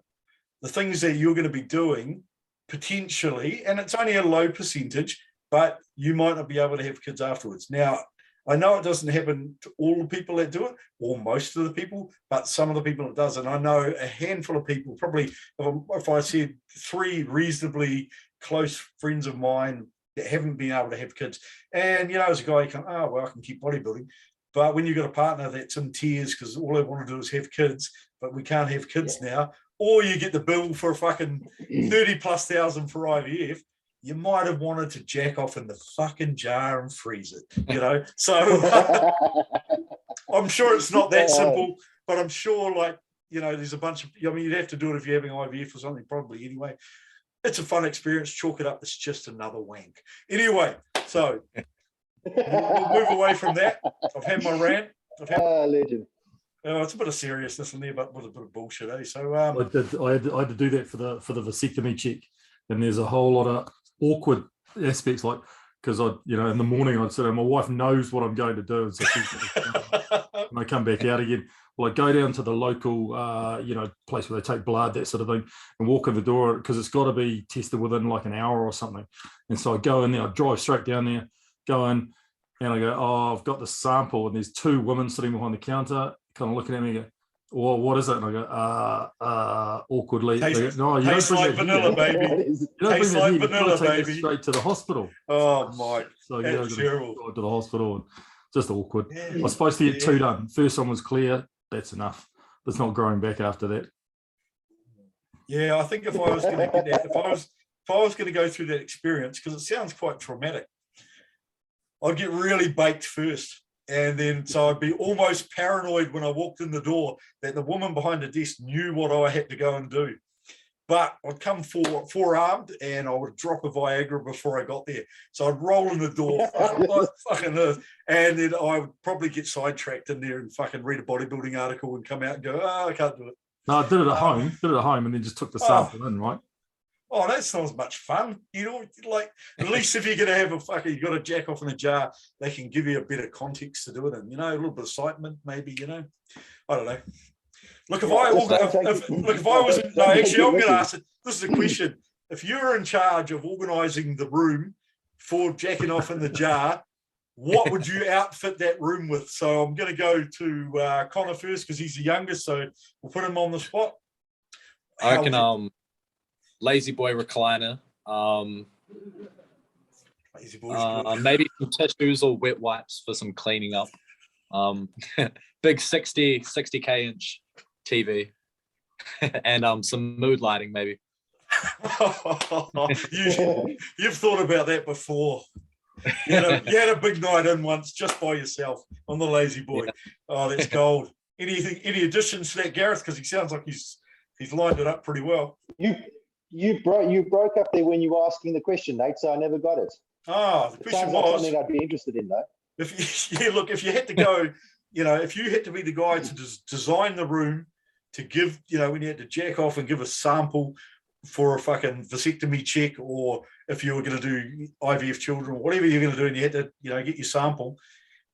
the things that you're going to be doing potentially, and it's only a low percentage, but you might not be able to have kids afterwards. Now, I know it doesn't happen to all the people that do it, or most of the people, but some of the people it does. And I know a handful of people, probably if I said 3 reasonably close friends of mine that haven't been able to have kids. And, you know, as a guy, you come, oh, well, I can keep bodybuilding. But when you've got a partner that's in tears because all they want to do is have kids, but we can't have kids now, or you get the bill for a fucking 30,000+ for IVF, you might have wanted to jack off in the fucking jar and freeze it, you know? So I'm sure it's not that simple, but I'm sure, like, you know, there's a bunch of, I mean, you'd have to do it if you're having IVF or something, probably anyway. It's a fun experience. Chalk it up. It's just another wank. Anyway, so we'll move away from that. I've had my rant. Legend. It's a bit of seriousness in there, but with a bit of bullshit, eh? So I had to do that for the vasectomy check, and there's a whole lot of awkward aspects, like because you know, in the morning I'd say my wife knows what I'm going to do, and so and I come back out again. Well, I go down to the local, you know, place where they take blood, that sort of thing, and walk in the door because it's got to be tested within like an hour or something. And so I go in there, I drive straight down there, go in, and I go, oh, I've got the sample, and there's 2 women sitting behind the counter, kind of looking at me and go, well, what is it? And I go, awkwardly. Tastes, go, no, you tastes don't like vanilla, baby. You don't Tastes bring like vanilla, baby. Straight to the hospital. Oh, Mike. So that's terrible. To the hospital. And just awkward. Yeah, I was supposed to get 2 done. First one was clear. That's enough. It's not growing back after that. Yeah, I think if I was going to get that, if I was going to go through that experience, because it sounds quite traumatic, I'd get really baked first. And then, so I'd be almost paranoid when I walked in the door that the woman behind the desk knew what I had to go and do. But I'd come forearmed and I would drop a Viagra before I got there. So I'd roll in the door, and then I would probably get sidetracked in there and fucking read a bodybuilding article and come out and go, oh, I can't do it. No, I did it at home, and then just took the sample in, right? Oh, that's not as much fun. You know, like, at least if you're going to have you got a jack off in a jar, they can give you a bit of context to do it in, you know, a little bit of excitement, maybe, you know. I don't know. Look, if I was, no, actually, I'm going to ask it. This is a question. If you're in charge of organising the room for jacking off in the jar, what would you outfit that room with? So I'm going to go to Connor first because he's the youngest, so we'll put him on the spot. I reckon lazy boy recliner. Lazy boy's good. Maybe some tissues or wet wipes for some cleaning up. Big 60k inch TV and some mood lighting maybe. You've thought about that before. You had a big night in once just by yourself on the lazy boy. Yeah. Oh, that's gold. Any additions to that, Gareth? Because he sounds like he's lined it up pretty well. You broke up there when you were asking the question, Nate, so I never got it. Oh, the It question sounds like was, something I'd be interested in, though. if you had to go, if you had to be the guy to design the room to give, when you had to jack off and give a sample for a fucking vasectomy check, or if you were going to do IVF children, or whatever you're going to do, and you had to, get your sample,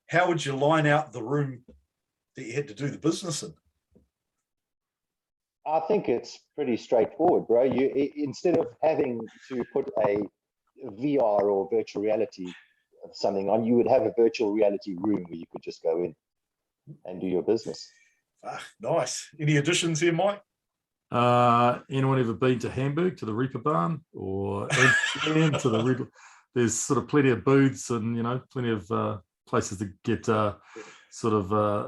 how would you line out the room that you had to do the business in? I think it's pretty straightforward, bro. Instead of having to put a VR or virtual reality something on, you would have a virtual reality room where you could just go in and do your business. Nice. Any additions here, Mike? Anyone ever been to Hamburg to the Reaper Barn or Amsterdam to the Reaper? There's sort of plenty of booths and plenty of places to get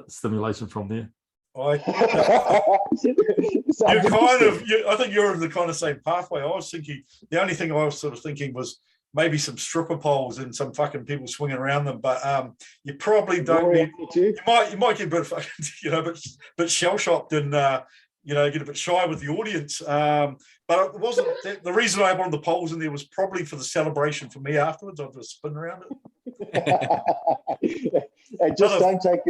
stimulation from there. I think you're in the kind of same pathway. I was thinking the only thing I was sort of thinking was maybe some stripper poles and some fucking people swinging around them, but you probably don't need. You might get a bit of fucking, but shell shocked and get a bit shy with the audience. But it wasn't the reason I wanted the poles in there was probably for the celebration for me afterwards. I'd just spin around it. And just don't take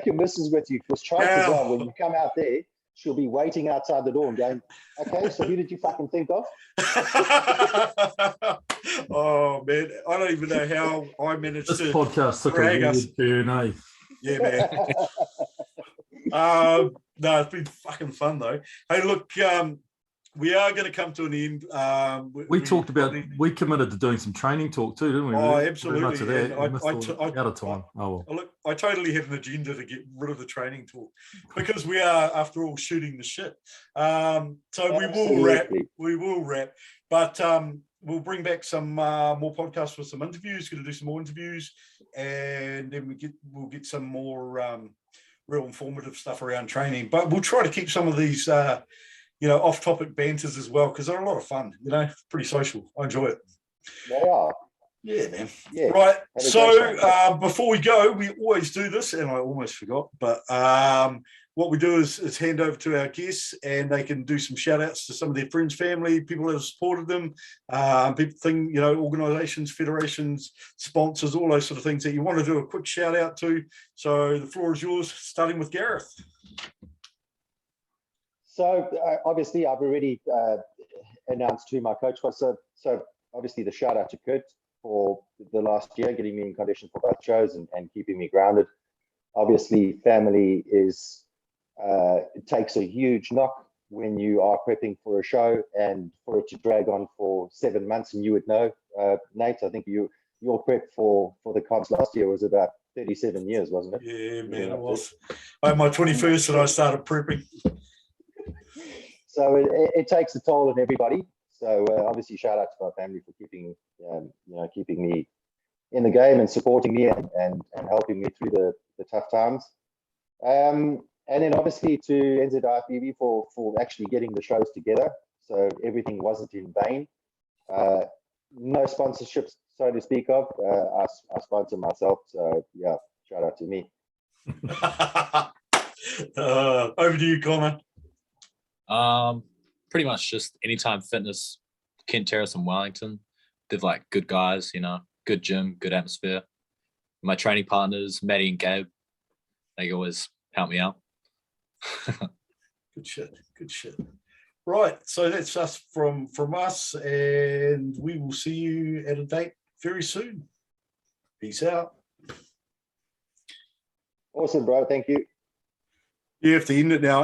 your missus with you, because chances are when you come out there, she'll be waiting outside the door and going, "Okay, so who did you fucking think of?" Oh man, I don't even know how I managed this to podcast took drag a us. Q&A. Yeah, man. No, it's been fucking fun though. Hey, look, we are going to come to an end. We talked about, we committed to doing some training talk too, didn't we? Oh, absolutely. Much of that. Out of time. Look, I totally had an agenda to get rid of the training talk because we are, after all, shooting the shit. So we will wrap, but we'll bring back some more podcasts with some interviews. Going to do some more interviews, and then we'll get some more real informative stuff around training. But we'll try to keep some of these off-topic banters as well, because they're a lot of fun, pretty social. I enjoy it. They are. Yeah, man. Yeah. Right. So before we go, we always do this, and I almost forgot, but what we do is hand over to our guests, and they can do some shout outs to some of their friends, family, people that have supported them, organizations, federations, sponsors, all those sort of things that you want to do a quick shout out to. So the floor is yours, starting with Gareth. So obviously I've already announced who my coach was. So obviously the shout out to Kurt for the last year, getting me in condition for both shows and keeping me grounded. Obviously family it takes a huge knock when you are prepping for a show, and for it to drag on for 7 months, and you would know, Nate, I think your prep for the comps last year was about 37 years, wasn't it? Yeah, man, it was. I had my 21st and I started prepping. So it takes a toll on everybody. So obviously, shout out to my family for keeping me in the game and supporting me and helping me through the tough times. And then obviously to NZIFBB for actually getting the shows together. So everything wasn't in vain. No sponsorships, so to speak of. I sponsor myself. So yeah, shout out to me. Over to you, Connor. Pretty much just Anytime Fitness, Kent Terrace and Wellington. They're good guys, good gym, good atmosphere. My training partners, Maddie and Gabe, they always help me out. Good shit. Right, so that's us from us, and we will see you at a date very soon. Peace out. Awesome, bro. Thank you. You have to end it now.